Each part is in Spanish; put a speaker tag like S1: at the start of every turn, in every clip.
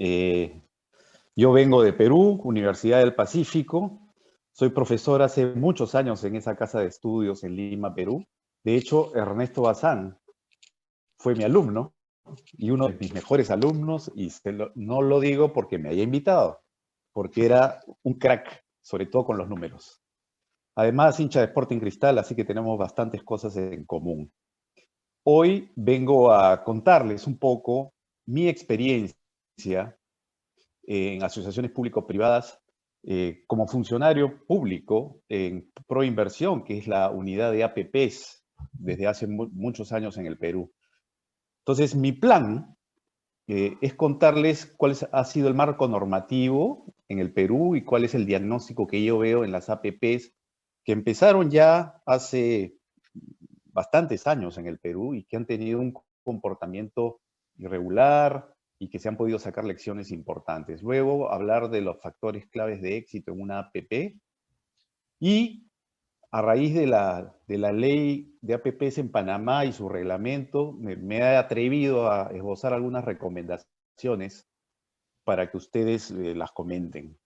S1: Eh, yo vengo de Perú, Universidad del Pacífico. Soy profesor hace muchos años en esa casa de estudios en Lima, Perú. De hecho, Ernesto Bazán fue mi alumno y uno de mis mejores alumnos, y no lo digo porque me haya invitado, porque era un crack, sobre todo con los números. Además, hincha de Sporting Cristal, así que tenemos bastantes cosas en común. Hoy vengo a contarles un poco mi experiencia en asociaciones público-privadas como funcionario público en Proinversión, que es la unidad de APPs desde hace muchos años en el Perú. Entonces, mi plan es contarles cuál ha sido el marco normativo en el Perú y cuál es el diagnóstico que yo veo en las APPs que empezaron ya hace bastantes años en el Perú y que han tenido un comportamiento irregular y que se han podido sacar lecciones importantes. Luego, hablar de los factores claves de éxito en una APP y a raíz de la ley de APPs en Panamá y su reglamento, me he atrevido a esbozar algunas recomendaciones para que ustedes las comenten.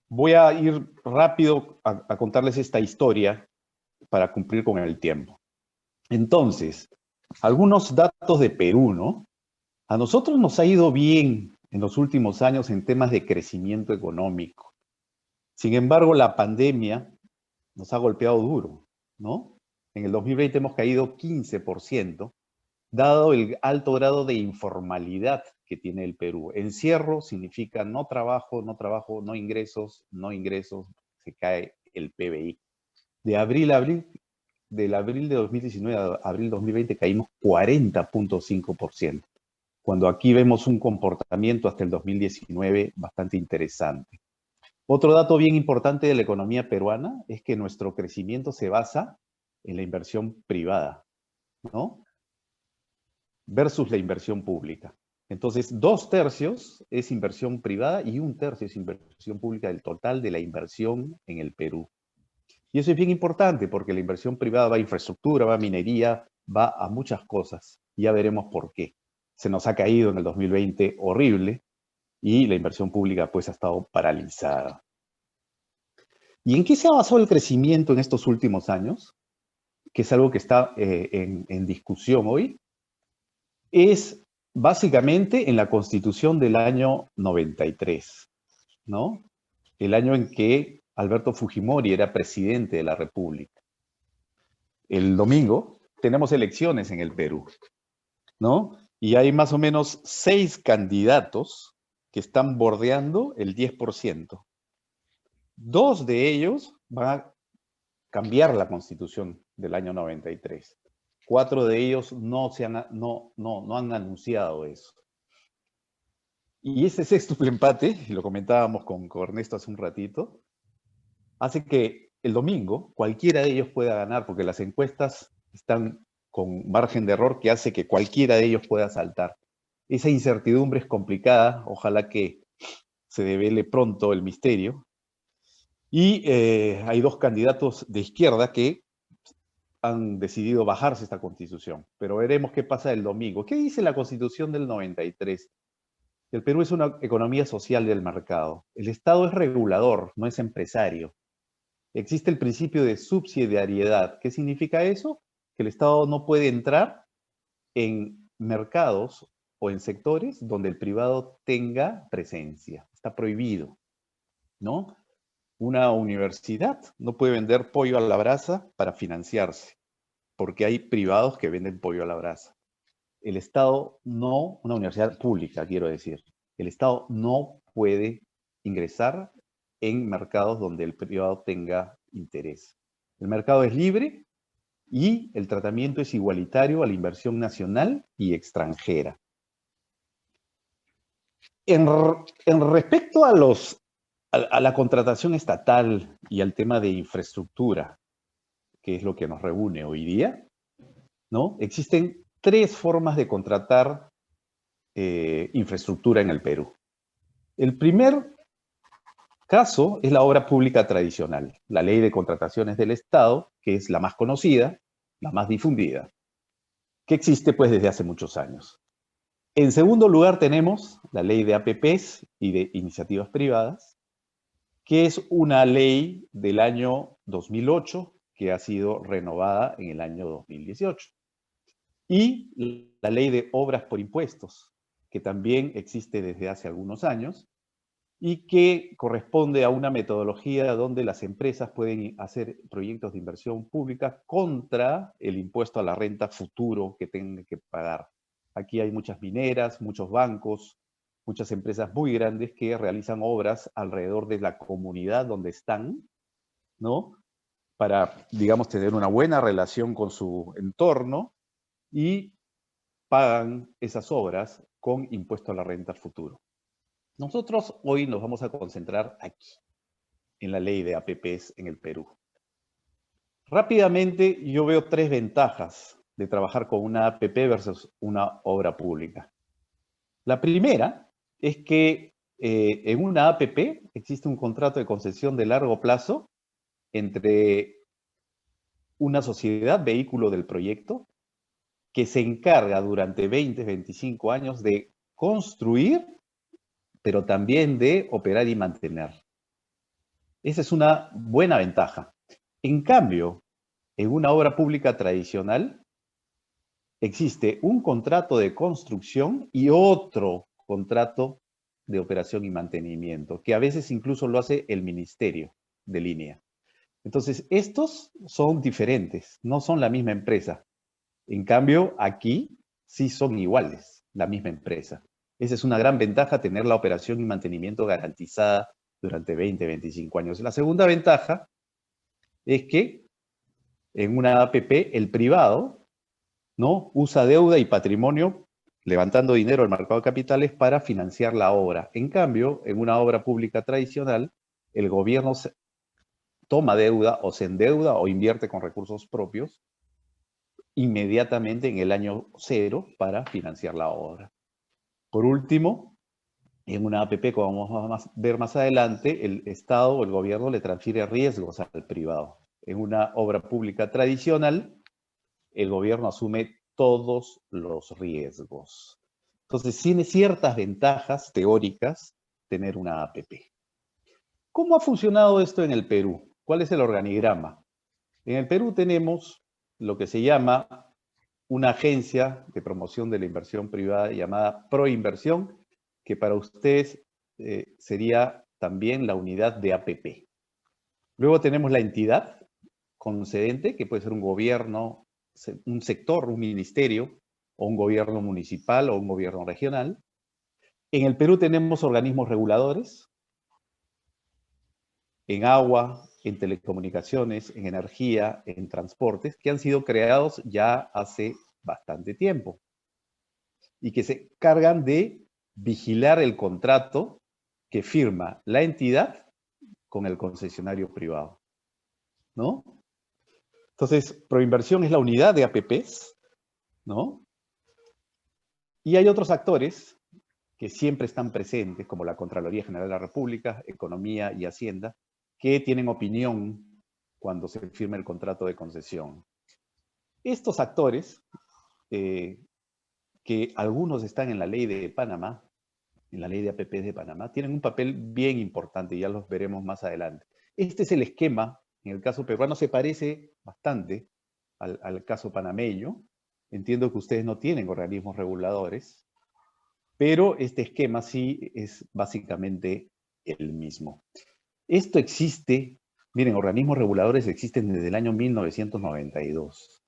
S1: Voy a ir rápido a contarles esta historia para cumplir con el tiempo. Entonces, algunos datos de Perú, ¿no? A nosotros nos ha ido bien en los últimos años en temas de crecimiento económico. Sin embargo, la pandemia nos ha golpeado duro, ¿no? En el 2020 hemos caído 15%, dado el alto grado de informalidad que tiene el Perú. Encierro significa no trabajo, no ingresos, se cae el PBI. Del abril de 2019 a abril de 2020 caímos 40.5%, cuando aquí vemos un comportamiento hasta el 2019 bastante interesante. Otro dato bien importante de la economía peruana es que nuestro crecimiento se basa en la inversión privada, ¿no? Versus la inversión pública. Entonces, 2/3 es inversión privada y 1/3 es inversión pública del total de la inversión en el Perú. Y eso es bien importante porque la inversión privada va a infraestructura, va a minería, va a muchas cosas. Ya veremos por qué. Se nos ha caído en el 2020 horrible y la inversión pública pues ha estado paralizada. ¿Y en qué se ha basado el crecimiento en estos últimos años? Que es algo que está en discusión hoy. Es básicamente en la Constitución del año 93, ¿no? El año en que Alberto Fujimori era presidente de la República. El domingo tenemos elecciones en el Perú, ¿no? Y hay más o menos 6 candidatos que están bordeando el 10%. 2 de ellos van a cambiar la Constitución del año 93. 4 de ellos no han anunciado eso. Y ese sextuple empate, y lo comentábamos con Ernesto hace un ratito, hace que el domingo cualquiera de ellos pueda ganar, porque las encuestas están con margen de error que hace que cualquiera de ellos pueda saltar. Esa incertidumbre es complicada, ojalá que se devele pronto el misterio. Y hay 2 candidatos de izquierda que han decidido bajarse esta constitución, pero veremos qué pasa el domingo. ¿Qué dice la constitución del 93? El Perú es una economía social del mercado. El Estado es regulador, no es empresario. Existe el principio de subsidiariedad. ¿Qué significa eso? Que el Estado no puede entrar en mercados o en sectores donde el privado tenga presencia. Está prohibido, ¿no? Una universidad no puede vender pollo a la brasa para financiarse, porque hay privados que venden pollo a la brasa. El Estado no, una universidad pública, quiero decir, el Estado no puede ingresar en mercados donde el privado tenga interés. El mercado es libre y el tratamiento es igualitario a la inversión nacional y extranjera. En respecto a la contratación estatal y al tema de infraestructura, que es lo que nos reúne hoy día, ¿no? Existen 3 formas de contratar infraestructura en el Perú. El primer caso es la obra pública tradicional, la ley de contrataciones del Estado, que es la más conocida, la más difundida, que existe pues desde hace muchos años. En segundo lugar tenemos la ley de APPs y de iniciativas privadas, que es una ley del año 2008 que ha sido renovada en el año 2018. Y la ley de obras por impuestos, que también existe desde hace algunos años y que corresponde a una metodología donde las empresas pueden hacer proyectos de inversión pública contra el impuesto a la renta futuro que tengan que pagar. Aquí hay muchas mineras, muchos bancos, muchas empresas muy grandes que realizan obras alrededor de la comunidad donde están, ¿no? Para, digamos, tener una buena relación con su entorno y pagan esas obras con impuesto a la renta futuro. Nosotros hoy nos vamos a concentrar aquí, en la ley de APPs en el Perú. Rápidamente, yo veo tres ventajas de trabajar con una APP versus una obra pública. La primera es que en una APP existe un contrato de concesión de largo plazo entre una sociedad vehículo del proyecto que se encarga durante 20, 25 años de construir, pero también de operar y mantener. Esa es una buena ventaja. En cambio, en una obra pública tradicional, existe un contrato de construcción y otro contrato de operación y mantenimiento, que a veces incluso lo hace el Ministerio de Línea. Entonces, estos son diferentes, no son la misma empresa. En cambio, aquí sí son iguales, la misma empresa. Esa es una gran ventaja, tener la operación y mantenimiento garantizada durante 20, 25 años. La segunda ventaja es que en una APP el privado, ¿no?, usa deuda y patrimonio levantando dinero al mercado de capitales para financiar la obra. En cambio, en una obra pública tradicional, el gobierno toma deuda o se endeuda o invierte con recursos propios inmediatamente en el año cero para financiar la obra. Por último, en una APP, como vamos a ver más adelante, el Estado o el gobierno le transfiere riesgos al privado. En una obra pública tradicional, el gobierno asume todos los riesgos. Entonces, tiene ciertas ventajas teóricas tener una APP. ¿Cómo ha funcionado esto en el Perú? ¿Cuál es el organigrama? En el Perú tenemos lo que se llama una agencia de promoción de la inversión privada llamada Proinversión, que para ustedes sería también la unidad de APP. Luego tenemos la entidad concedente, que puede ser un gobierno, un sector, un ministerio, o un gobierno municipal o un gobierno regional. En el Perú tenemos organismos reguladores, en agua, en telecomunicaciones, en energía, en transportes, que han sido creados ya hace bastante tiempo y que se encargan de vigilar el contrato que firma la entidad con el concesionario privado, ¿no? Entonces, Proinversión es la unidad de APPs, ¿no? Y hay otros actores que siempre están presentes, como la Contraloría General de la República, Economía y Hacienda, que tienen opinión cuando se firma el contrato de concesión. Estos actores, que algunos están en la ley de Panamá, en la ley de APPs de Panamá, tienen un papel bien importante y ya los veremos más adelante. Este es el esquema, en el caso peruano se parece bastante al caso panameño. Entiendo que ustedes no tienen organismos reguladores, pero este esquema sí es básicamente el mismo. Esto existe, miren, organismos reguladores existen desde el año 1992.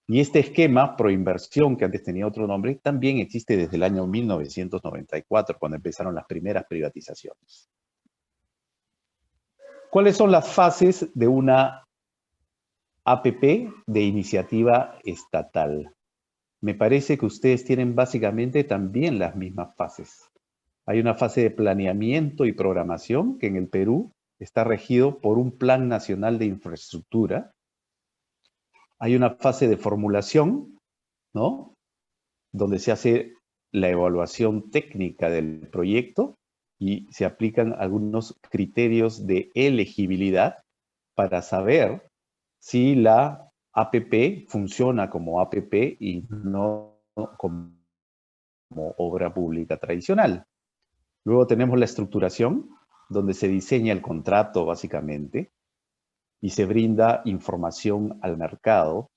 S1: Y este esquema, Proinversión, que antes tenía otro nombre, también existe desde el año 1994, cuando empezaron las primeras privatizaciones. ¿Cuáles son las fases de una APP de iniciativa estatal? Me parece que ustedes tienen básicamente también las mismas fases. Hay una fase de planeamiento y programación que en el Perú está regido por un Plan Nacional de Infraestructura. Hay una fase de formulación, ¿no?, donde se hace la evaluación técnica del proyecto y se aplican algunos criterios de elegibilidad para saber si la APP funciona como APP y no como obra pública tradicional. Luego tenemos la estructuración, donde se diseña el contrato básicamente y se brinda información al mercado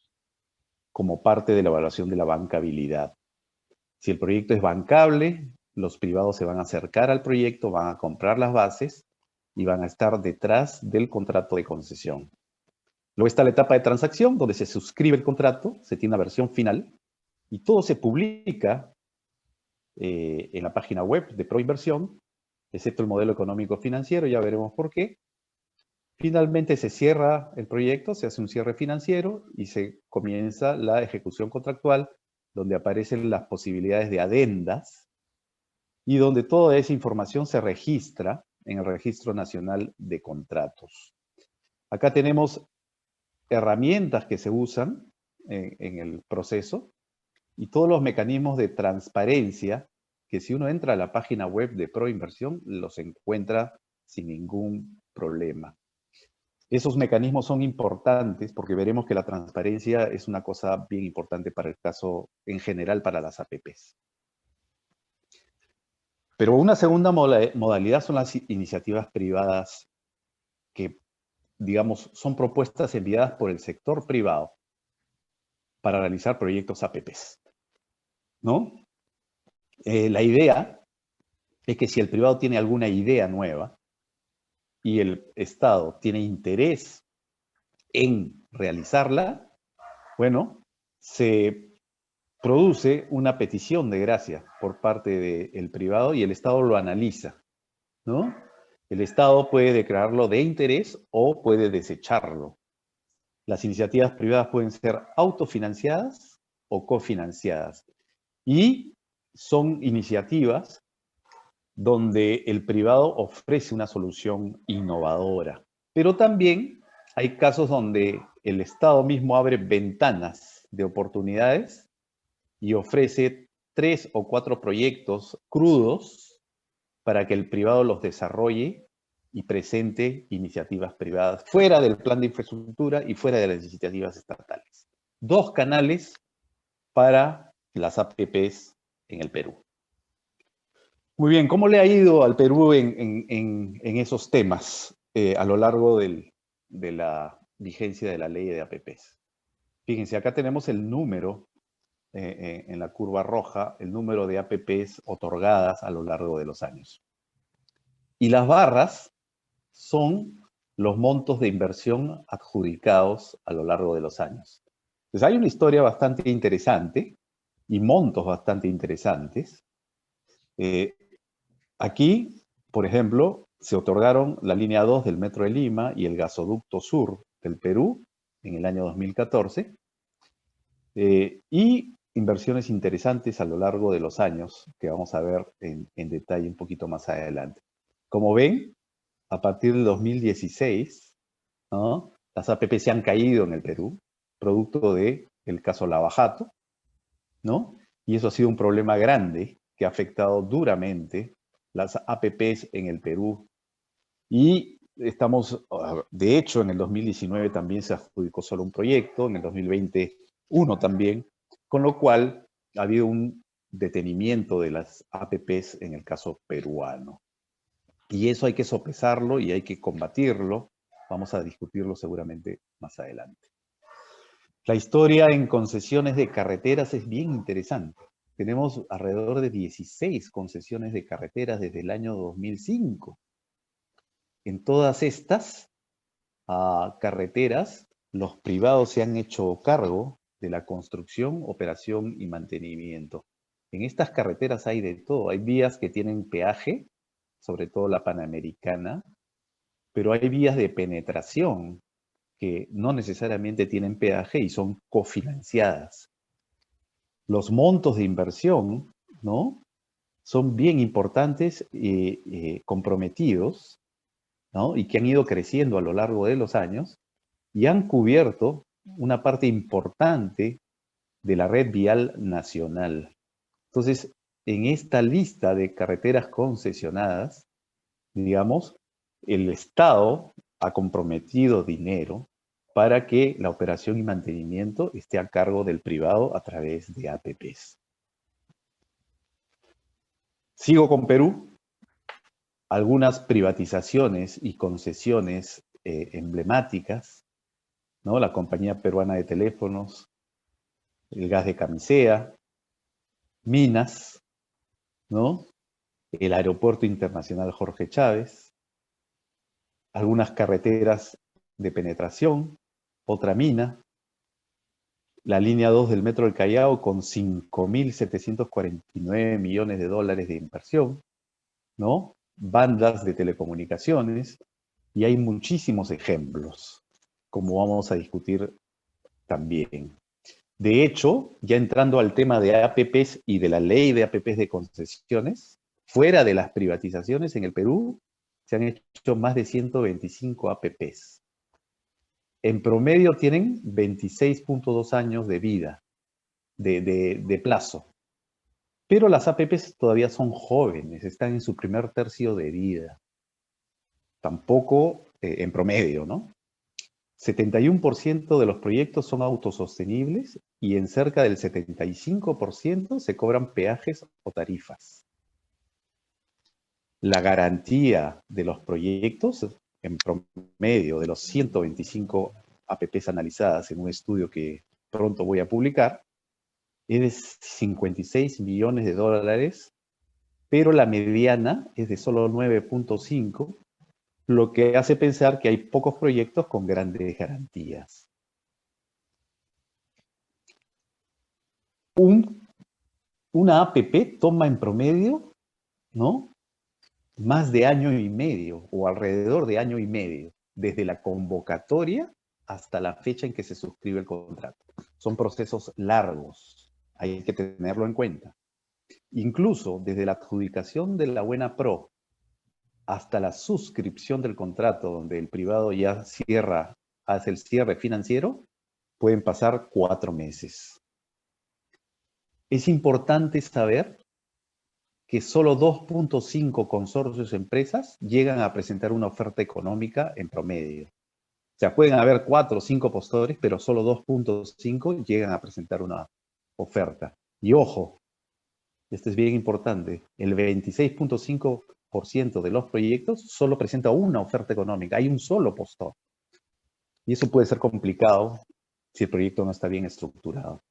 S1: como parte de la evaluación de la bancabilidad. Si el proyecto es bancable, los privados se van a acercar al proyecto, van a comprar las bases y van a estar detrás del contrato de concesión. Luego está la etapa de transacción, donde se suscribe el contrato, se tiene una versión final y todo se publica en la página web de Proinversión, excepto el modelo económico financiero, ya veremos por qué. Finalmente se cierra el proyecto, se hace un cierre financiero y se comienza la ejecución contractual, donde aparecen las posibilidades de adendas y donde toda esa información se registra en el Registro Nacional de Contratos. Acá tenemos herramientas que se usan en el proceso y todos los mecanismos de transparencia que si uno entra a la página web de Proinversión los encuentra sin ningún problema. Esos mecanismos son importantes porque veremos que la transparencia es una cosa bien importante para el caso, en general para las APPs. Pero una segunda modalidad son las iniciativas privadas que, digamos, son propuestas enviadas por el sector privado para realizar proyectos APPs, ¿no? La idea es que si el privado tiene alguna idea nueva y el Estado tiene interés en realizarla, bueno, se produce una petición de gracia por parte del privado y el Estado lo analiza, ¿no? El Estado puede declararlo de interés o puede desecharlo. Las iniciativas privadas pueden ser autofinanciadas o cofinanciadas. Y son iniciativas donde el privado ofrece una solución innovadora. Pero también hay casos donde el Estado mismo abre ventanas de oportunidades y ofrece 3 o 4 proyectos crudos para que el privado los desarrolle y presente iniciativas privadas fuera del plan de infraestructura y fuera de las iniciativas estatales. 2 canales para las APPs en el Perú. Muy bien, ¿cómo le ha ido al Perú en esos temas a lo largo de la vigencia de la ley de APPs? Fíjense, acá tenemos el número en la curva roja, el número de APPs otorgadas a lo largo de los años. Y las barras son los montos de inversión adjudicados a lo largo de los años. Entonces hay una historia bastante interesante y montos bastante interesantes. Aquí, por ejemplo, se otorgaron la línea 2 del Metro de Lima y el gasoducto sur del Perú en el año 2014. Y inversiones interesantes a lo largo de los años, que vamos a ver en detalle un poquito más adelante. Como ven, a partir del 2016, ¿no?, las APP se han caído en el Perú, producto del caso Lava Jato, ¿no? Y eso ha sido un problema grande que ha afectado duramente las APPs en el Perú. Y estamos, de hecho, en el 2019 también se adjudicó solo un proyecto, en el 2020 uno también, con lo cual ha habido un detenimiento de las APPs en el caso peruano. Y eso hay que sopesarlo y hay que combatirlo. Vamos a discutirlo seguramente más adelante. La historia en concesiones de carreteras es bien interesante. Tenemos alrededor de 16 concesiones de carreteras desde el año 2005. En todas estas carreteras, los privados se han hecho cargo de la construcción, operación y mantenimiento. En estas carreteras hay de todo. Hay vías que tienen peaje, sobre todo la Panamericana, pero hay vías de penetración que no necesariamente tienen peaje y son cofinanciadas. Los montos de inversión, ¿no?, son bien importantes y comprometidos, ¿no?, y que han ido creciendo a lo largo de los años y han cubierto una parte importante de la red vial nacional. Entonces, en esta lista de carreteras concesionadas, digamos, el Estado ha comprometido dinero para que la operación y mantenimiento esté a cargo del privado a través de APPs. Sigo con Perú. Algunas privatizaciones y concesiones emblemáticas, ¿no? La Compañía Peruana de Teléfonos, el gas de Camisea, minas, ¿no? El Aeropuerto Internacional Jorge Chávez, algunas carreteras de penetración, otra mina, la línea 2 del Metro del Callao con 5.749 millones de dólares de inversión, ¿no? Bandas de telecomunicaciones, y hay muchísimos ejemplos, como vamos a discutir también. De hecho, ya entrando al tema de APPs y de la ley de APPs de concesiones, fuera de las privatizaciones en el Perú, se han hecho más de 125 APPs. En promedio tienen 26.2 años de vida, de plazo. Pero las APPs todavía son jóvenes, están en su primer tercio de vida. Tampoco en promedio, ¿no? 71% de los proyectos son autosostenibles y en cerca del 75% se cobran peajes o tarifas. La garantía de los proyectos, en promedio de los 125 APPs analizadas en un estudio que pronto voy a publicar, es de 56 millones de dólares, pero la mediana es de solo 9.5, lo que hace pensar que hay pocos proyectos con grandes garantías. Una APP toma en promedio, ¿no?, más de año y medio o alrededor de año y medio, desde la convocatoria hasta la fecha en que se suscribe el contrato. Son procesos largos, hay que tenerlo en cuenta. Incluso desde la adjudicación de la buena pro hasta la suscripción del contrato, donde el privado ya hace el cierre financiero, pueden pasar 4 meses. Es importante saber que solo 2.5 consorcios empresas llegan a presentar una oferta económica en promedio. O sea, pueden haber 4 o 5 postores, pero solo 2.5 llegan a presentar una oferta. Y ojo, esto es bien importante, el 26.5% de los proyectos solo presenta una oferta económica, hay un solo postor. Y eso puede ser complicado si el proyecto no está bien estructurado.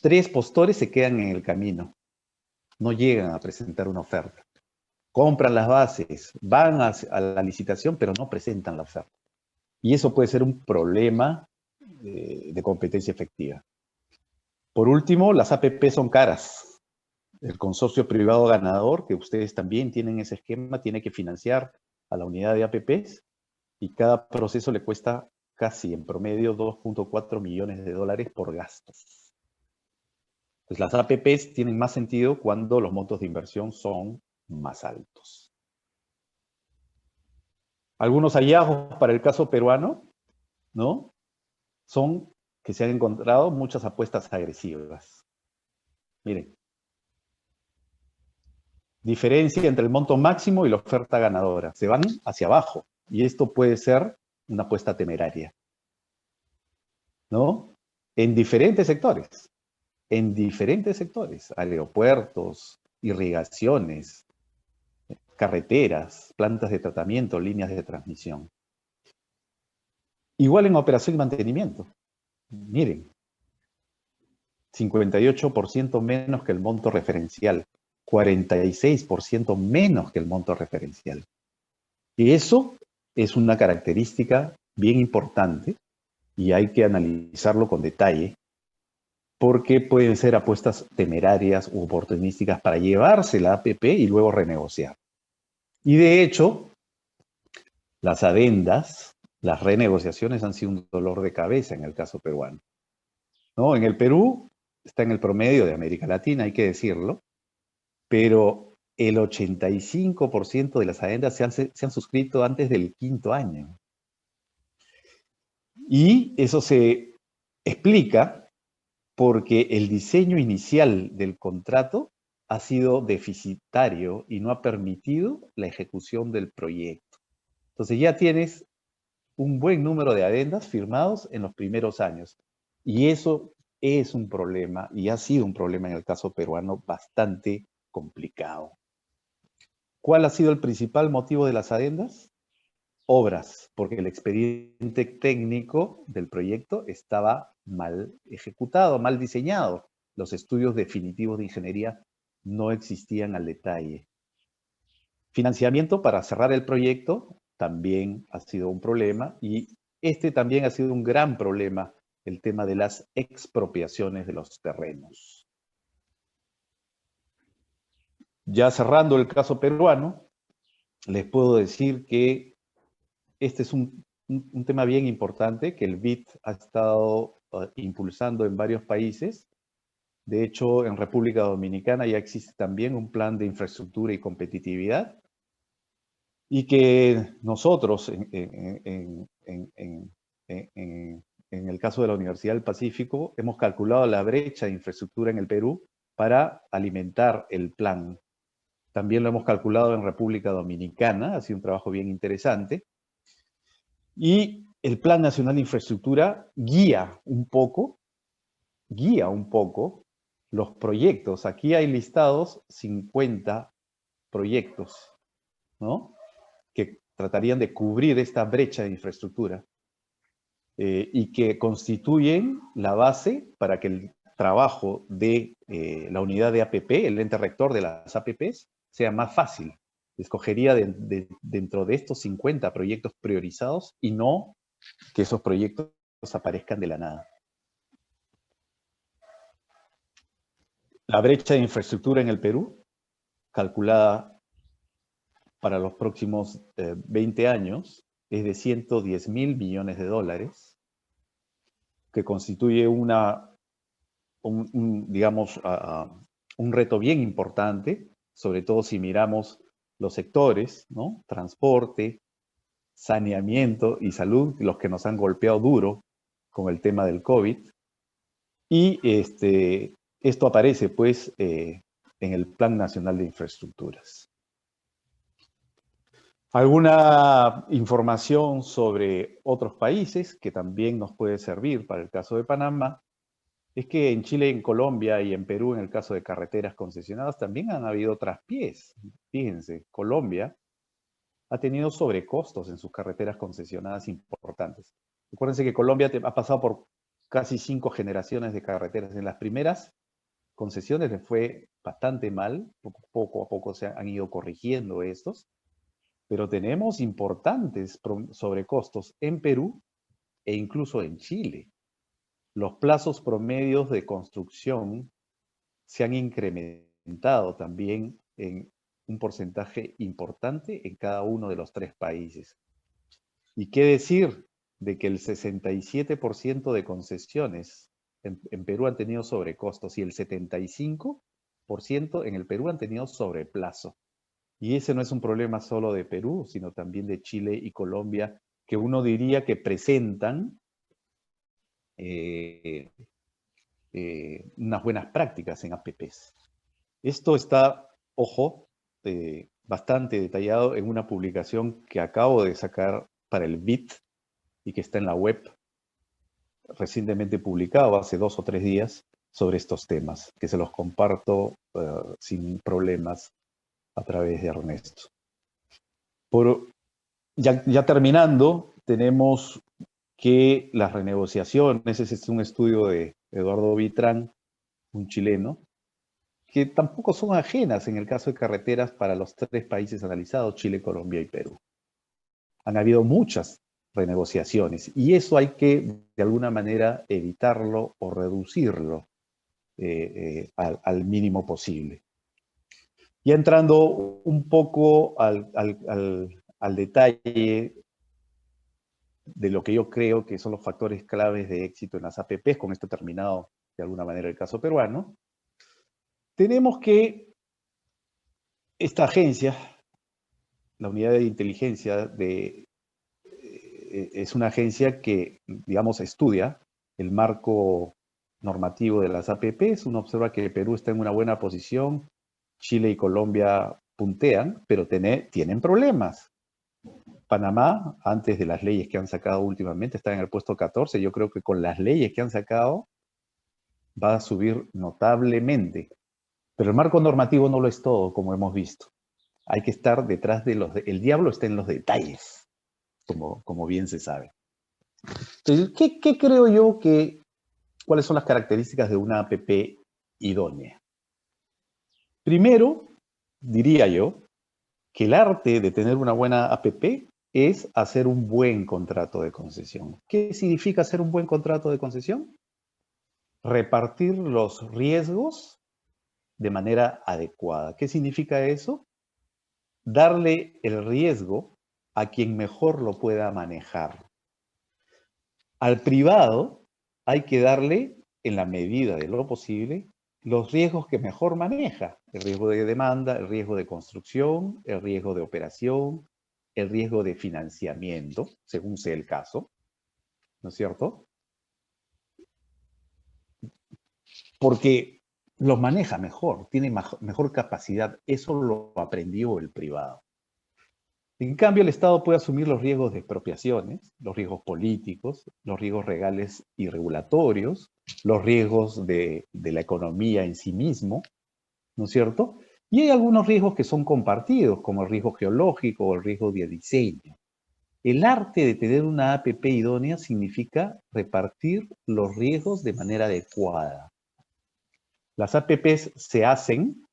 S1: 3 postores se quedan en el camino, no llegan a presentar una oferta. Compran las bases, van a la licitación, pero no presentan la oferta. Y eso puede ser un problema de competencia efectiva. Por último, las APP son caras. El consorcio privado ganador, que ustedes también tienen ese esquema, tiene que financiar a la unidad de APPs y cada proceso le cuesta casi en promedio 2.4 millones de dólares por gastos. Pues las APPs tienen más sentido cuando los montos de inversión son más altos. Algunos hallazgos para el caso peruano, ¿no?, son que se han encontrado muchas apuestas agresivas. Miren, diferencia entre el monto máximo y la oferta ganadora. Se van hacia abajo y esto puede ser una apuesta temeraria, ¿no? En diferentes sectores, aeropuertos, irrigaciones, carreteras, plantas de tratamiento, líneas de transmisión. Igual en operación y mantenimiento. Miren, 58% menos que el monto referencial, 46% menos que el monto referencial. Y eso es una característica bien importante y hay que analizarlo con detalle porque pueden ser apuestas temerarias u oportunísticas para llevarse la APP y luego renegociar. Y de hecho, las adendas, las renegociaciones han sido un dolor de cabeza en el caso peruano, ¿no? En el Perú está en el promedio de América Latina, hay que decirlo, pero el 85% de las adendas se han suscrito antes del 5º año. Y eso se explica porque el diseño inicial del contrato ha sido deficitario y no ha permitido la ejecución del proyecto. Entonces ya tienes un buen número de adendas firmados en los primeros años. Y eso es un problema, y ha sido un problema en el caso peruano bastante complicado. ¿Cuál ha sido el principal motivo de las adendas? Obras, porque el expediente técnico del proyecto estaba mal ejecutado, mal diseñado. Los estudios definitivos de ingeniería no existían al detalle. Financiamiento para cerrar el proyecto también ha sido un problema, y este también ha sido un gran problema, el tema de las expropiaciones de los terrenos. Ya cerrando el caso peruano, les puedo decir que este es un tema bien importante que el BID ha estado impulsando en varios países. De hecho, en República Dominicana ya existe también un plan de infraestructura y competitividad, y que nosotros, en el caso de la Universidad del Pacífico, hemos calculado la brecha de infraestructura en el Perú para alimentar el plan. También lo hemos calculado en República Dominicana, ha sido un trabajo bien interesante. Y el Plan Nacional de Infraestructura guía un poco los proyectos. Aquí hay listados 50 proyectos, ¿no?, que tratarían de cubrir esta brecha de infraestructura y que constituyen la base para que el trabajo de la unidad de APP, el ente rector de las APPs, sea más fácil. Escogería dentro de estos 50 proyectos priorizados y no que esos proyectos aparezcan de la nada. La brecha de infraestructura en el Perú, calculada para los próximos 20 años, es de 110.000 millones de dólares, que constituye digamos, un reto bien importante, sobre todo si miramos los sectores, ¿no?, transporte, saneamiento y salud, los que nos han golpeado duro con el tema del COVID. Y esto aparece, pues, en el Plan Nacional de Infraestructuras. Alguna información sobre otros países que también nos puede servir para el caso de Panamá es que en Chile, en Colombia y en Perú, en el caso de carreteras concesionadas, también han habido traspiés. Fíjense, Colombia ha tenido sobrecostos en sus carreteras concesionadas importantes. Recuérdense que Colombia ha pasado por casi 5 generaciones de carreteras. En las primeras concesiones le fue bastante mal, poco a poco se han ido corrigiendo estos, pero tenemos importantes sobrecostos en Perú e incluso en Chile. Los plazos promedios de construcción se han incrementado también en un porcentaje importante en cada uno de los 3 países. ¿Y qué decir de que el 67% de concesiones en Perú han tenido sobrecostos y el 75% en el Perú han tenido sobreplazo? Y ese no es un problema solo de Perú, sino también de Chile y Colombia, que uno diría que presentan unas buenas prácticas en APPs. Esto está, ojo, bastante detallado en una publicación que acabo de sacar para el BID y que está en la web, recientemente publicado hace 2 o 3 días, sobre estos temas, que se los comparto sin problemas a través de Ernesto. Ya terminando, tenemos que las renegociaciones, ese es un estudio de Eduardo Vitrán, un chileno, que tampoco son ajenas en el caso de carreteras para los 3 países analizados, Chile, Colombia y Perú. Han habido muchas renegociaciones y eso hay que, de alguna manera, evitarlo o reducirlo al mínimo posible. Y entrando un poco al detalle de lo que yo creo que son los factores claves de éxito en las APPs, con esto terminado de alguna manera el caso peruano, tenemos que esta agencia, la unidad de inteligencia, es una agencia que, digamos, estudia el marco normativo de las APPs. Uno observa que Perú está en una buena posición, Chile y Colombia puntean, pero tienen problemas. Panamá, antes de las leyes que han sacado últimamente, está en el puesto 14. Yo creo que con las leyes que han sacado va a subir notablemente. Pero el marco normativo no lo es todo, como hemos visto. Hay que estar detrás de los... el diablo está en los detalles, como bien se sabe. Entonces, ¿qué creo yo que... cuáles son las características de una APP idónea? Primero, diría yo, que el arte de tener una buena APP es hacer un buen contrato de concesión. ¿Qué significa hacer un buen contrato de concesión? Repartir los riesgos de manera adecuada. ¿Qué significa eso? Darle el riesgo a quien mejor lo pueda manejar. Al privado hay que darle, en la medida de lo posible, los riesgos que mejor maneja. El riesgo de demanda, el riesgo de construcción, el riesgo de operación, el riesgo de financiamiento, según sea el caso, ¿no es cierto? Porque los maneja mejor, tiene mejor capacidad. Eso lo aprendió el privado. En cambio, el Estado puede asumir los riesgos de expropiaciones, los riesgos políticos, los riesgos legales y regulatorios, los riesgos de la economía en sí mismo, ¿no es cierto? Y hay algunos riesgos que son compartidos, como el riesgo geológico o el riesgo de diseño. El arte de tener una APP idónea significa repartir los riesgos de manera adecuada. Las APPs se hacen,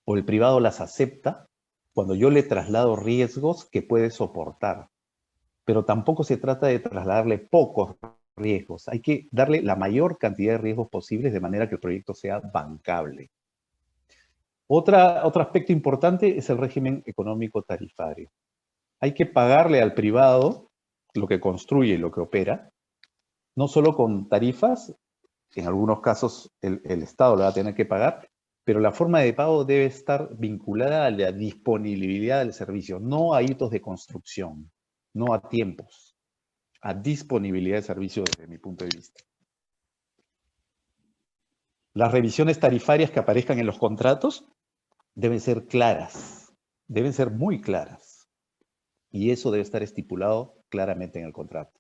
S1: o el privado las acepta, cuando yo le traslado riesgos que puede soportar. Pero tampoco se trata de trasladarle pocos riesgos. Hay que darle la mayor cantidad de riesgos posibles de manera que el proyecto sea bancable. Otro aspecto importante es el régimen económico tarifario. Hay que pagarle al privado lo que construye y lo que opera, no solo con tarifas, en algunos casos el Estado lo va a tener que pagar, pero la forma de pago debe estar vinculada a la disponibilidad del servicio, no a hitos de construcción, no a tiempos, a disponibilidad de servicio desde mi punto de vista. Las revisiones tarifarias que aparezcan en los contratos deben ser claras, deben ser muy claras, y eso debe estar estipulado claramente en el contrato.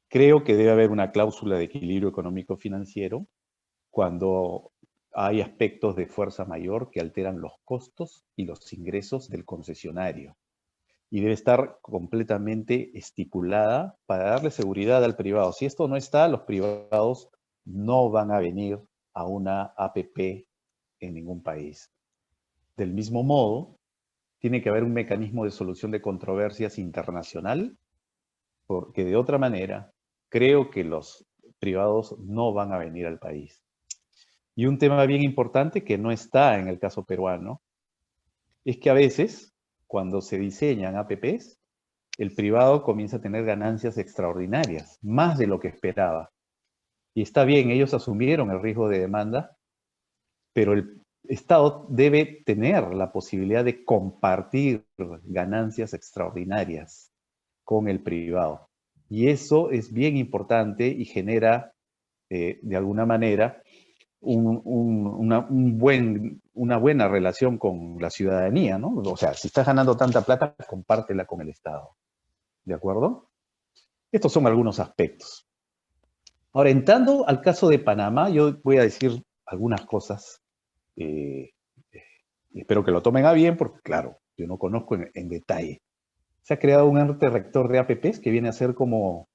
S1: Creo que debe haber una cláusula de equilibrio económico-financiero cuando hay aspectos de fuerza mayor que alteran los costos y los ingresos del concesionario. Y debe estar completamente estipulada para darle seguridad al privado. Si esto no está, los privados no van a venir a una APP en ningún país. Del mismo modo, tiene que haber un mecanismo de solución de controversias internacional, porque de otra manera, creo que los privados no van a venir al país. Y un tema bien importante que no está en el caso peruano, es que a veces, cuando se diseñan APPs, el privado comienza a tener ganancias extraordinarias, más de lo que esperaba. Y está bien, ellos asumieron el riesgo de demanda, pero el Estado debe tener la posibilidad de compartir ganancias extraordinarias con el privado. Y eso es bien importante y genera, de alguna manera, una buena relación con la ciudadanía, ¿no? O sea, si estás ganando tanta plata, compártela con el Estado. ¿De acuerdo? Estos son algunos aspectos. Ahora, entrando al caso de Panamá, yo voy a decir algunas cosas. Espero que lo tomen a bien, porque claro, yo no conozco en detalle. Se ha creado un ente rector de APPs que viene a ser como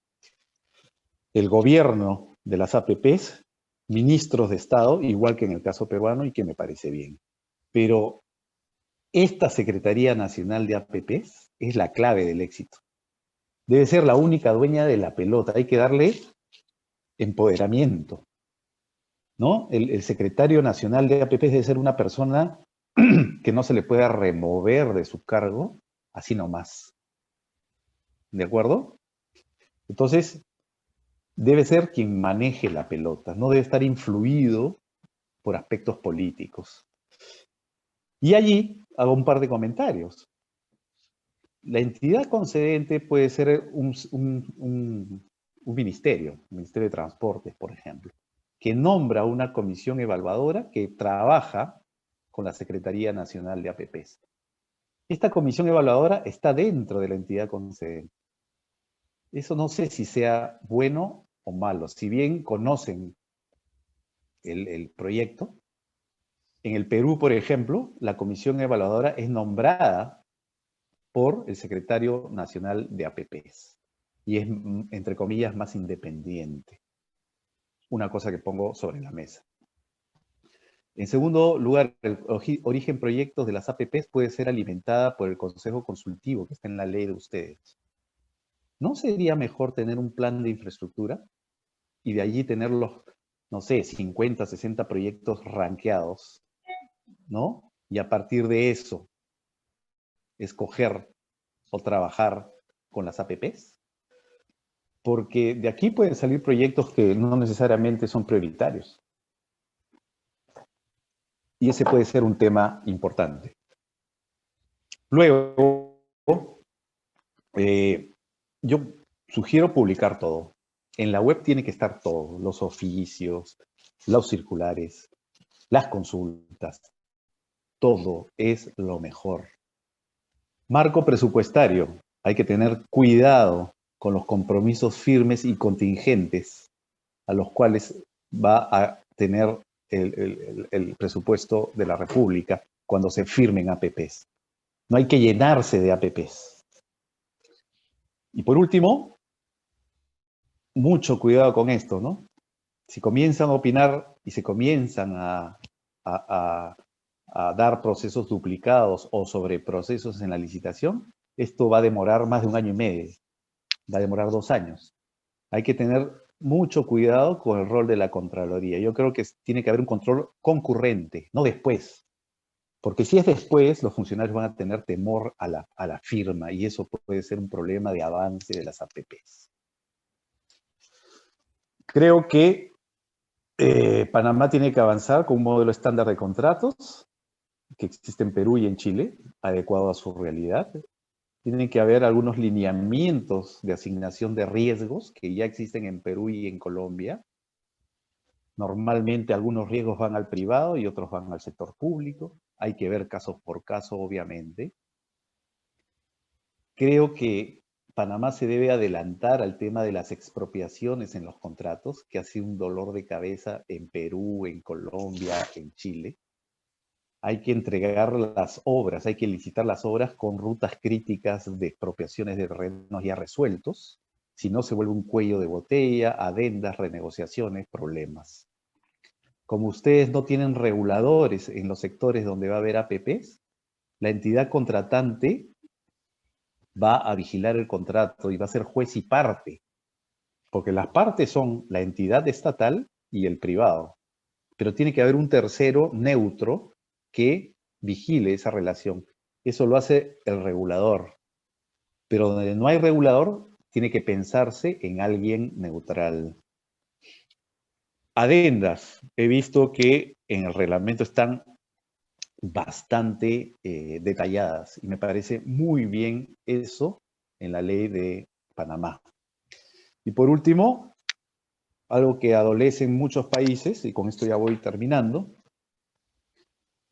S1: el gobierno de las APPs, ministros de Estado, igual que en el caso peruano, y que me parece bien. Pero esta Secretaría Nacional de APPs es la clave del éxito. Debe ser la única dueña de la pelota. Hay que darle empoderamiento, ¿no? El secretario nacional de APPs debe ser una persona que no se le pueda remover de su cargo así nomás. ¿De acuerdo? Entonces, debe ser quien maneje la pelota, no debe estar influido por aspectos políticos. Y allí hago un par de comentarios. La entidad concedente puede ser un ministerio, un ministerio de transportes, por ejemplo, que nombra una comisión evaluadora que trabaja con la Secretaría Nacional de APPs. Esta comisión evaluadora está dentro de la entidad concedente. Eso no sé si sea bueno o malo. Si bien conocen el proyecto, En el Perú, por ejemplo, la comisión evaluadora es nombrada por el secretario nacional de APPs y es, entre comillas, más independiente. Una cosa que pongo sobre la mesa. En segundo lugar, el origen proyectos de las APPs puede ser alimentada por el Consejo Consultivo, que está en la ley de ustedes. ¿No sería mejor tener un plan de infraestructura y de allí tener los, no sé, 50, 60 proyectos rankeados, ¿no? Y a partir de eso, escoger o trabajar con las APPs? Porque de aquí pueden salir proyectos que no necesariamente son prioritarios. Y ese puede ser un tema importante. Luego, yo sugiero publicar todo. En la web tiene que estar todo, los oficios, los circulares, las consultas. Todo es lo mejor. Marco presupuestario. Hay que tener cuidado con los compromisos firmes y contingentes a los cuales va a tener el presupuesto de la República cuando se firmen APPs. No hay que llenarse de APPs. Y por último, mucho cuidado con esto, ¿no? Si comienzan a opinar y se comienzan a dar procesos duplicados o sobre procesos en la licitación, esto va a demorar más de 1 año y medio, va a demorar 2 años. Hay que tener mucho cuidado con el rol de la Contraloría. Yo creo que tiene que haber un control concurrente, no después. Porque si es después, los funcionarios van a tener temor a la firma y eso puede ser un problema de avance de las APPs. Creo que Panamá tiene que avanzar con un modelo estándar de contratos que existe en Perú y en Chile, adecuado a su realidad. Tienen que haber algunos lineamientos de asignación de riesgos que ya existen en Perú y en Colombia. Normalmente algunos riesgos van al privado y otros van al sector público. Hay que ver caso por caso, obviamente. Creo que Panamá se debe adelantar al tema de las expropiaciones en los contratos, que ha sido un dolor de cabeza en Perú, en Colombia, en Chile. Hay que entregar las obras, hay que licitar las obras con rutas críticas de expropiaciones de terrenos ya resueltos. Si no, se vuelve un cuello de botella, adendas, renegociaciones, problemas. Como ustedes no tienen reguladores en los sectores donde va a haber APPs, la entidad contratante va a vigilar el contrato y va a ser juez y parte, porque las partes son la entidad estatal y el privado, pero tiene que haber un tercero neutro que vigile esa relación. Eso lo hace el regulador, pero donde no hay regulador, tiene que pensarse en alguien neutral. Adendas. He visto que en el reglamento están bastante detalladas y me parece muy bien eso en la ley de Panamá. Y por último, algo que adolece en muchos países, y con esto ya voy terminando,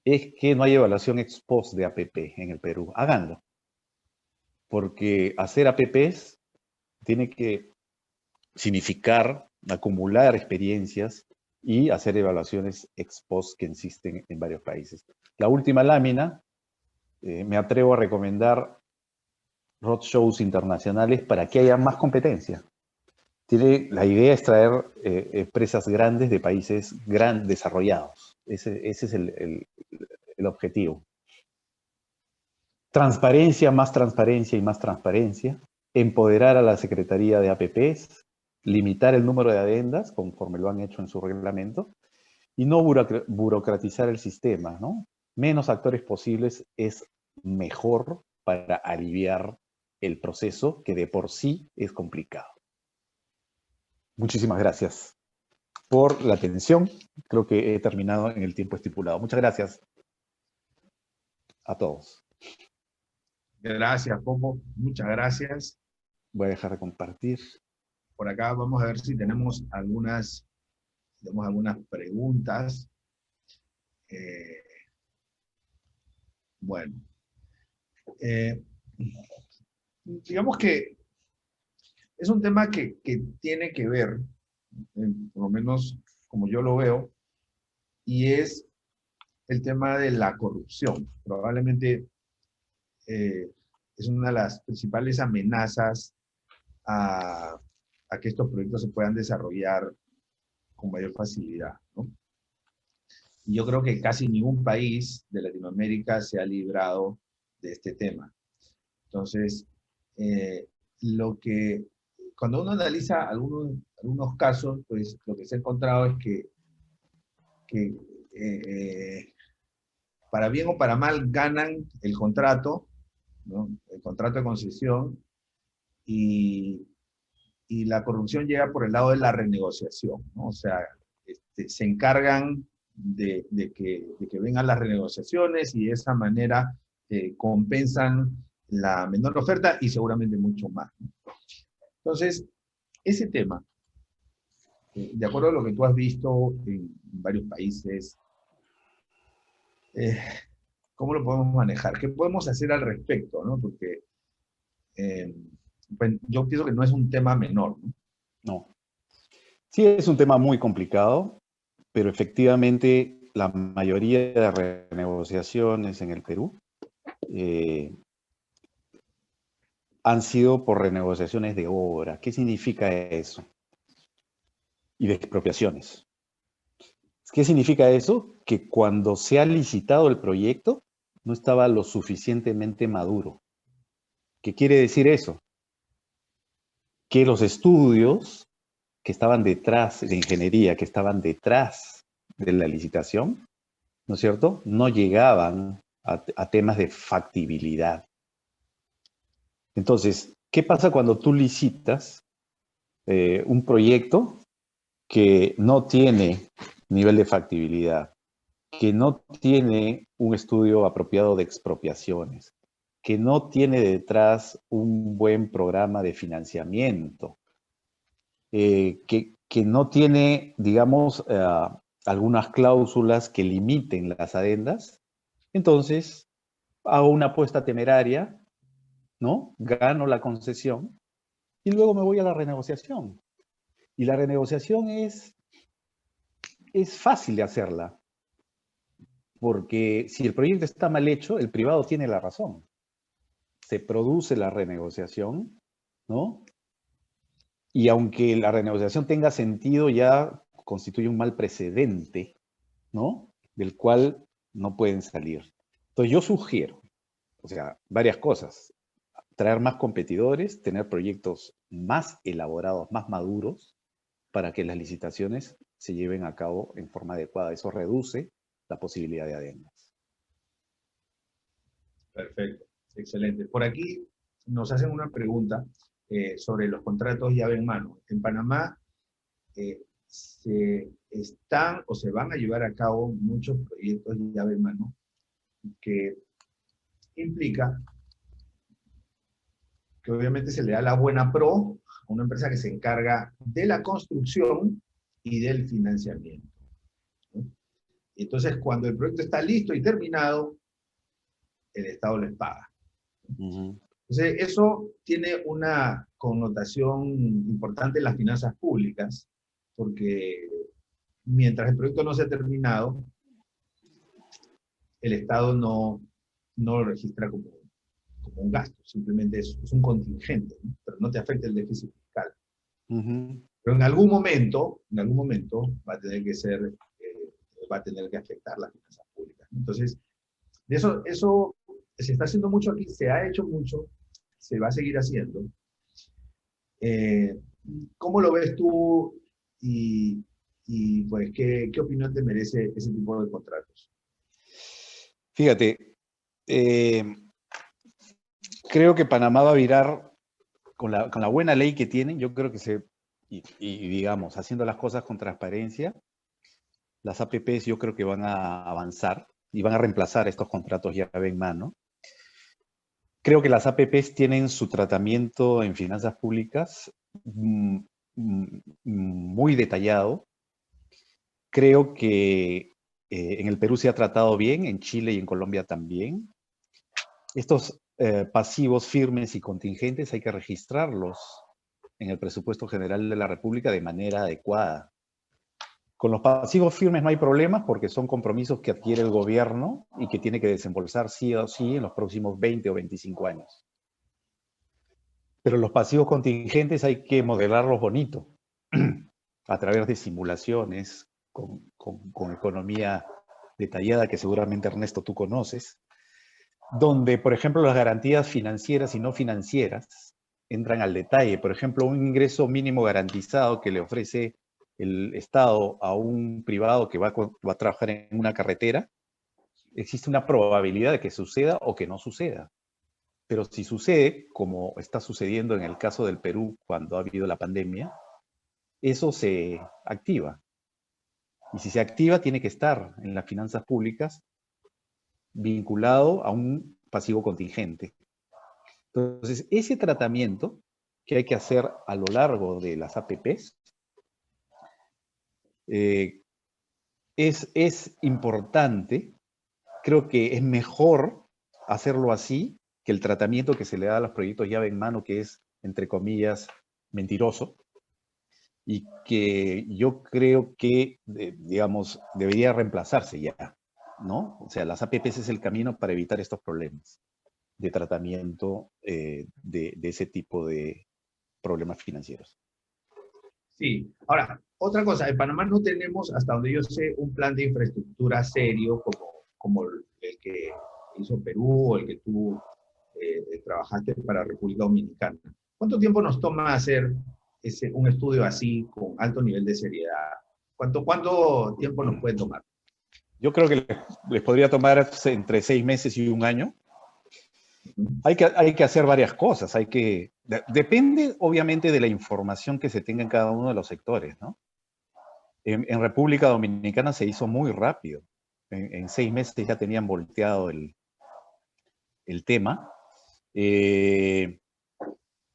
S1: es que no hay evaluación ex post de APP en el Perú. Háganlo. Porque hacer APPs tiene que significar acumular experiencias y hacer evaluaciones ex post que existen en varios países. La última lámina, me atrevo a recomendar roadshows internacionales para que haya más competencia. La idea es traer empresas grandes de países gran desarrollados. Ese es el objetivo. Transparencia, más transparencia y más transparencia. Empoderar a la Secretaría de APPs. Limitar el número de adendas, conforme lo han hecho en su reglamento. Y no burocratizar el sistema, ¿no? Menos actores posibles es mejor para aliviar el proceso, que de por sí es complicado. Muchísimas gracias por la atención. Creo que he terminado en el tiempo estipulado. Muchas gracias a todos.
S2: Gracias, Popo. Muchas gracias.
S1: Voy a dejar de compartir.
S2: Por acá vamos a ver si tenemos algunas preguntas. Bueno, digamos que es un tema que tiene que ver, por lo menos como yo lo veo, y es el tema de la corrupción. Probablemente es una de las principales amenazas a que estos proyectos se puedan desarrollar con mayor facilidad, ¿no? Y yo creo que casi ningún país de Latinoamérica se ha librado de este tema. Entonces, cuando uno analiza algunos casos, pues lo que se ha encontrado es que para bien o para mal ganan el contrato, ¿no? El contrato de concesión, y la corrupción llega por el lado de la renegociación, ¿no? O sea, se encargan de que vengan las renegociaciones y de esa manera compensan la menor oferta y seguramente mucho más, ¿no? Entonces, ese tema, de acuerdo a lo que tú has visto en varios países, eh, ¿cómo lo podemos manejar? ¿Qué podemos hacer al respecto, ¿no? Porque pues, yo pienso que no es un tema menor, ¿no?
S1: No. Sí, es un tema muy complicado, pero efectivamente la mayoría de renegociaciones en el Perú han sido por renegociaciones de obra. ¿Qué significa eso? Y de expropiaciones. ¿Qué significa eso? Que cuando se ha licitado el proyecto, no estaba lo suficientemente maduro. ¿Qué quiere decir eso? Que los estudios que estaban detrás de ingeniería, que estaban detrás de la licitación, ¿no es cierto?, no llegaban a temas de factibilidad. Entonces, ¿qué pasa cuando tú licitas un proyecto que no tiene nivel de factibilidad, que no tiene un estudio apropiado de expropiaciones, que no tiene detrás un buen programa de financiamiento, que no tiene, digamos, algunas cláusulas que limiten las adendas? Entonces, hago una apuesta temeraria, ¿no? Gano la concesión y luego me voy a la renegociación. Y la renegociación es fácil de hacerla, porque si el proyecto está mal hecho, el privado tiene la razón. Se produce la renegociación, ¿no? Y aunque la renegociación tenga sentido, ya constituye un mal precedente, ¿no? Del cual no pueden salir. Entonces yo sugiero, o sea, varias cosas. Traer más competidores, tener proyectos más elaborados, más maduros, para que las licitaciones se lleven a cabo en forma adecuada. Eso reduce la posibilidad de adendas.
S2: Perfecto, excelente. Por aquí nos hacen una pregunta sobre los contratos llave en mano. En Panamá se están o se van a llevar a cabo muchos proyectos llave en mano que implica que obviamente se le da la buena pro a una empresa que se encarga de la construcción y del financiamiento, ¿no? Y entonces, cuando el proyecto está listo y terminado, el Estado les paga. Entonces, eso tiene una connotación importante en las finanzas públicas, porque mientras el proyecto no se ha terminado, el Estado no lo registra como un gasto, simplemente es un contingente, ¿no? Pero no te afecta el déficit fiscal. Pero en algún momento va a tener que ser, va a tener que afectar las finanzas públicas, ¿no? Entonces, eso se está haciendo mucho aquí, se ha hecho mucho, se va a seguir haciendo. ¿Cómo lo ves tú y pues, ¿qué opinión te merece ese tipo de contratos?
S1: Fíjate, creo que Panamá va a virar con la buena ley que tienen. Yo creo que digamos, haciendo las cosas con transparencia, las APPs yo creo que van a avanzar y van a reemplazar estos contratos llave en mano. Creo que las APPs tienen su tratamiento en finanzas públicas muy detallado. Creo que en el Perú se ha tratado bien, en Chile y en Colombia también. Estos pasivos firmes y contingentes hay que registrarlos en el presupuesto general de la República de manera adecuada. Con los pasivos firmes no hay problemas porque son compromisos que adquiere el gobierno y que tiene que desembolsar sí o sí en los próximos 20 o 25 años. Pero los pasivos contingentes hay que modelarlos bonito, a través de simulaciones, con economía detallada que seguramente Ernesto tú conoces, donde, por ejemplo, las garantías financieras y no financieras entran al detalle. Por ejemplo, un ingreso mínimo garantizado que le ofrece el Estado a un privado que va a trabajar en una carretera, existe una probabilidad de que suceda o que no suceda. Pero si sucede, como está sucediendo en el caso del Perú cuando ha habido la pandemia, eso se activa. Y si se activa, tiene que estar en las finanzas públicas vinculado a un pasivo contingente. Entonces, ese tratamiento que hay que hacer a lo largo de las APPs es importante. Creo que es mejor hacerlo así que el tratamiento que se le da a los proyectos llave en mano, que es, entre comillas, mentiroso, y que yo creo que, digamos, debería reemplazarse ya, ¿no? O sea, las APPs es el camino para evitar estos problemas de tratamiento de ese tipo de problemas financieros.
S2: Sí. Ahora, otra cosa, en Panamá no tenemos, hasta donde yo sé, un plan de infraestructura serio como el que hizo Perú o el que tú trabajaste para República Dominicana. ¿Cuánto tiempo nos toma hacer un estudio así con alto nivel de seriedad? ¿Cuánto tiempo nos puede tomar?
S1: Yo creo que les podría tomar entre 6 meses y un año. Hay que hacer varias cosas. Depende, obviamente, de la información que se tenga en cada uno de los sectores, ¿no? En República Dominicana se hizo muy rápido. En 6 meses ya tenían volteado el tema.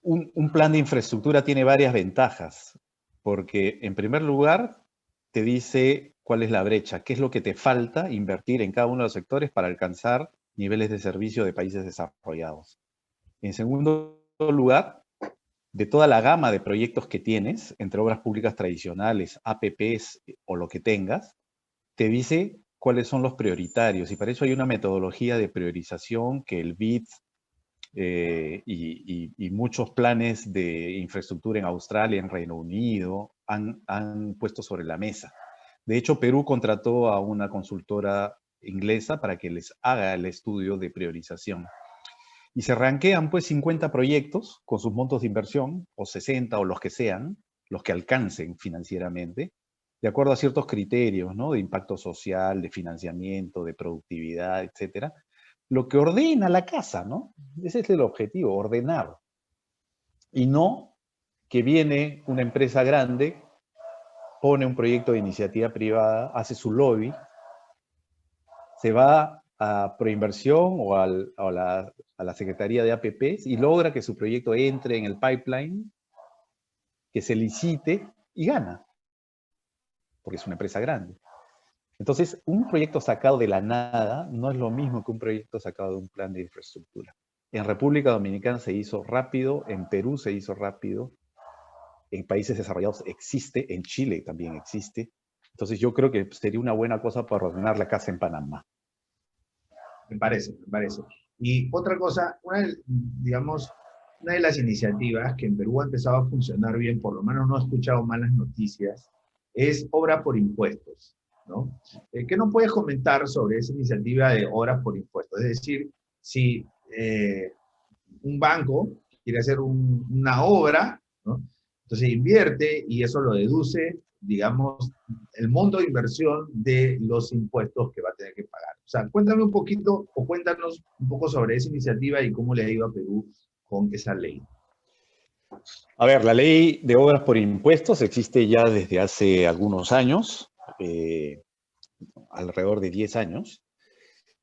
S1: Un plan de infraestructura tiene varias ventajas, porque en primer lugar te dice cuál es la brecha, qué es lo que te falta invertir en cada uno de los sectores para alcanzar niveles de servicio de países desarrollados. En segundo lugar, de toda la gama de proyectos que tienes, entre obras públicas tradicionales, APPs o lo que tengas, te dice cuáles son los prioritarios. Y para eso hay una metodología de priorización que el BID y muchos planes de infraestructura en Australia, en Reino Unido, han puesto sobre la mesa. De hecho, Perú contrató a una consultora inglesa para que les haga el estudio de priorización. Y se ranquean pues 50 proyectos con sus montos de inversión, o 60 o los que sean, los que alcancen financieramente, de acuerdo a ciertos criterios, ¿no? De impacto social, de financiamiento, de productividad, etcétera. Lo que ordena la casa, ¿no? Ese es el objetivo, ordenar. Y no que viene una empresa grande, pone un proyecto de iniciativa privada, hace su lobby, se va a Proinversión o a la Secretaría de APPs y logra que su proyecto entre en el pipeline, que se licite y gana, porque es una empresa grande. Entonces, un proyecto sacado de la nada no es lo mismo que un proyecto sacado de un plan de infraestructura. En República Dominicana se hizo rápido, en Perú se hizo rápido, en países desarrollados existe, en Chile también existe. Entonces yo creo que sería una buena cosa para ordenar la casa en Panamá.
S2: Me parece, me parece. Y otra cosa, digamos, una de las iniciativas que en Perú ha empezado a funcionar bien, por lo menos no he escuchado malas noticias, es obra por impuestos, ¿no? ¿Qué nos puedes comentar sobre esa iniciativa de obras por impuestos? Es decir, si un banco quiere hacer una obra, ¿no? Entonces invierte y eso lo deduce, digamos, el monto de inversión de los impuestos que va a tener que pagar. O sea, cuéntame un poquito o cuéntanos un poco sobre esa iniciativa y cómo le ha ido a Perú con esa ley.
S1: A ver, la ley de obras por impuestos existe ya desde hace algunos años, alrededor de 10 años,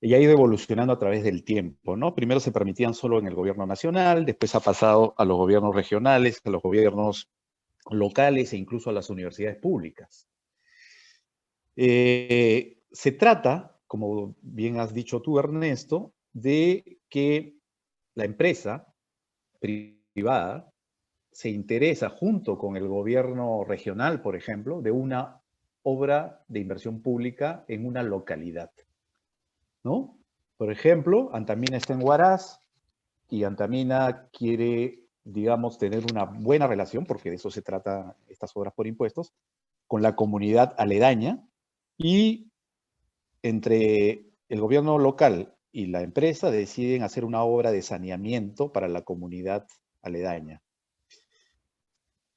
S1: y ha ido evolucionando a través del tiempo, ¿no? Primero se permitían solo en el gobierno nacional, después ha pasado a los gobiernos regionales, a los gobiernos locales e incluso a las universidades públicas. Se trata, como bien has dicho tú, Ernesto, de que la empresa privada se interesa junto con el gobierno regional, por ejemplo, de una obra de inversión pública en una localidad, ¿no? Por ejemplo, Antamina está en Huaraz y Antamina quiere, digamos, tener una buena relación, porque de eso se trata estas obras por impuestos, con la comunidad aledaña, y entre el gobierno local y la empresa deciden hacer una obra de saneamiento para la comunidad aledaña.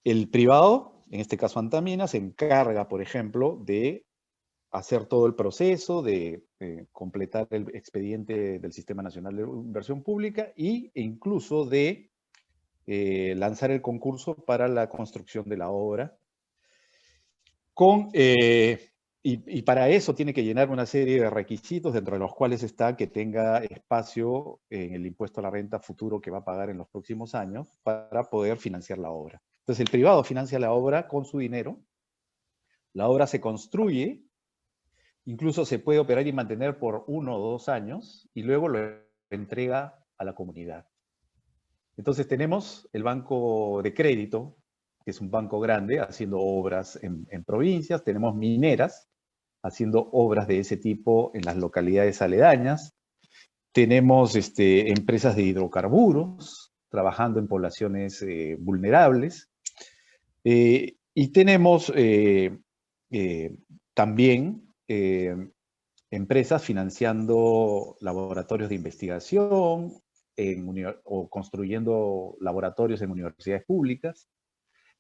S1: El privado, en este caso Antamina, se encarga, por ejemplo, de hacer todo el proceso, de completar el expediente del Sistema Nacional de Inversión Pública e incluso de lanzar el concurso para la construcción de la obra. Y para eso tiene que llenar una serie de requisitos, dentro de los cuales está que tenga espacio en el impuesto a la renta futuro que va a pagar en los próximos años para poder financiar la obra. Entonces el privado financia la obra con su dinero, la obra se construye, incluso se puede operar y mantener por 1 o 2 años y luego lo entrega a la comunidad. Entonces tenemos el banco de crédito, que es un banco grande, haciendo obras en provincias. Tenemos mineras haciendo obras de ese tipo en las localidades aledañas. Tenemos empresas de hidrocarburos trabajando en poblaciones vulnerables. Y tenemos también empresas financiando laboratorios de investigación o construyendo laboratorios en universidades públicas,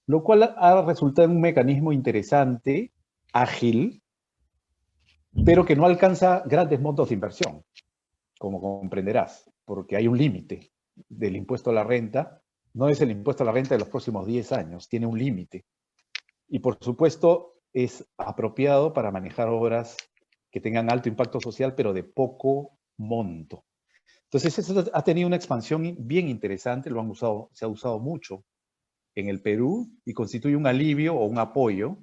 S1: lo cual ha resultado en un mecanismo interesante, ágil, pero que no alcanza grandes montos de inversión, como comprenderás, porque hay un límite del impuesto a la renta. No es el impuesto a la renta de los próximos 10 años, tiene un límite. Y por supuesto es apropiado para manejar obras que tengan alto impacto social, pero de poco monto. Entonces eso ha tenido una expansión bien interesante, se ha usado mucho en el Perú y constituye un alivio o un apoyo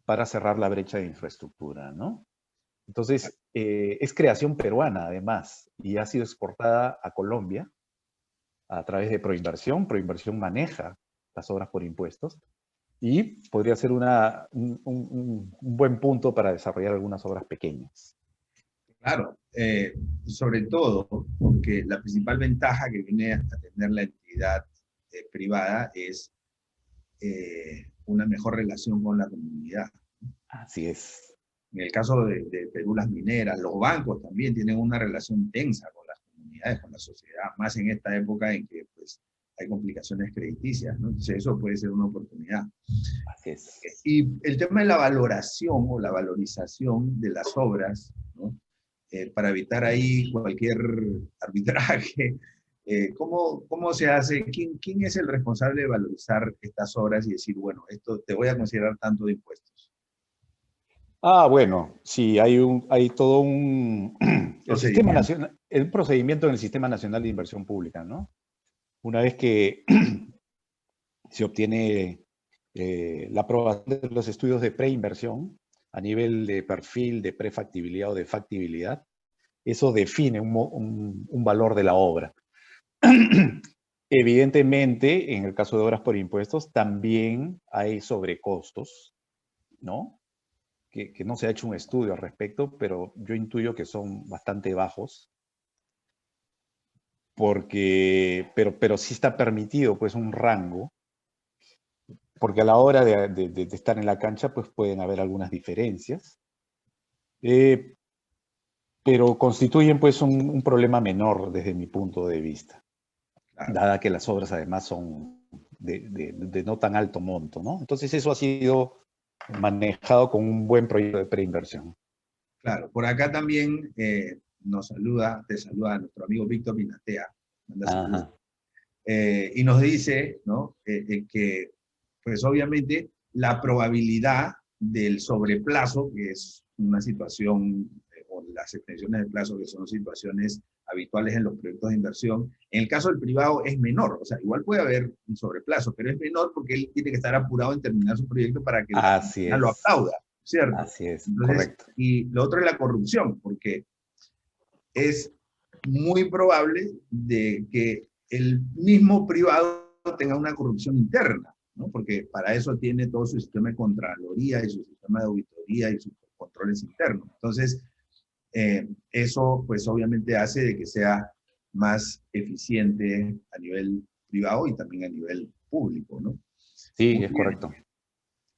S1: para cerrar la brecha de infraestructura, ¿no? Entonces, es creación peruana, además, y ha sido exportada a Colombia a través de Proinversión. Proinversión maneja las obras por impuestos y podría ser un buen punto para desarrollar algunas obras pequeñas.
S2: Claro, sobre todo porque la principal ventaja que viene a tener la entidad privada es una mejor relación con la comunidad.
S1: Así es.
S2: En el caso de Perú, las mineras, los bancos también tienen una relación tensa con las comunidades, con la sociedad, más en esta época en que pues, hay complicaciones crediticias, ¿no? Entonces eso puede ser una oportunidad.
S1: Así es.
S2: Y el tema de la valoración o la valorización de las obras, ¿no? Para evitar ahí cualquier arbitraje, ¿cómo se hace? ¿Quién es el responsable de valorizar estas obras y decir, bueno, esto te voy a considerar tanto de impuestos?
S1: Bueno, sí, hay todo un el procedimiento en el Sistema Nacional de Inversión Pública, ¿no? Una vez que se obtiene la aprobación de los estudios de preinversión a nivel de perfil, de prefactibilidad o de factibilidad, eso define un valor de la obra. Evidentemente, en el caso de obras por impuestos, también hay sobrecostos, ¿no? Que no se ha hecho un estudio al respecto, pero yo intuyo que son bastante bajos, pero sí está permitido pues un rango, porque a la hora de estar en la cancha pues pueden haber algunas diferencias, pero constituyen pues un problema menor desde mi punto de vista,
S2: Claro.
S1: dada que las obras además son de no tan alto monto, ¿no? Entonces eso ha sido manejado con un buen proyecto de preinversión.
S2: Claro, por acá también te saluda nuestro amigo Víctor Pinatea, y nos dice, ¿no? Que, pues obviamente, la probabilidad del sobreplazo, que es una situación, o las extensiones de plazo, que son situaciones habituales en los proyectos de inversión, en el caso del privado es menor, o sea, igual puede haber un sobreplazo, pero es menor porque él tiene que estar apurado en terminar su proyecto para que la lo aplauda, ¿cierto?
S1: Así es,
S2: entonces,
S1: correcto.
S2: Y lo otro es la corrupción, porque es muy probable de que el mismo privado tenga una corrupción interna, ¿no? Porque para eso tiene todo su sistema de contraloría y su sistema de auditoría y sus controles internos. Entonces, eso pues obviamente hace de que sea más eficiente a nivel privado y también a nivel público, ¿no?
S1: Sí,
S2: Muy
S1: es
S2: bien.
S1: correcto.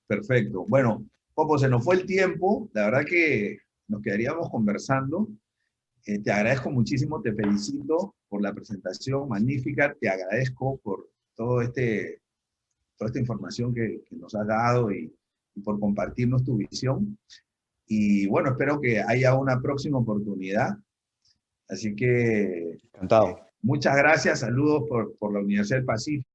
S2: Perfecto. Bueno, Popo, se nos fue el tiempo. La verdad que nos quedaríamos conversando. Te agradezco muchísimo, te felicito por la presentación magnífica, te agradezco por todo toda esta información que nos has dado y por compartirnos tu visión. Y bueno, espero que haya una próxima oportunidad. Así que
S1: Encantado.
S2: muchas gracias, saludos por la Universidad del Pacífico.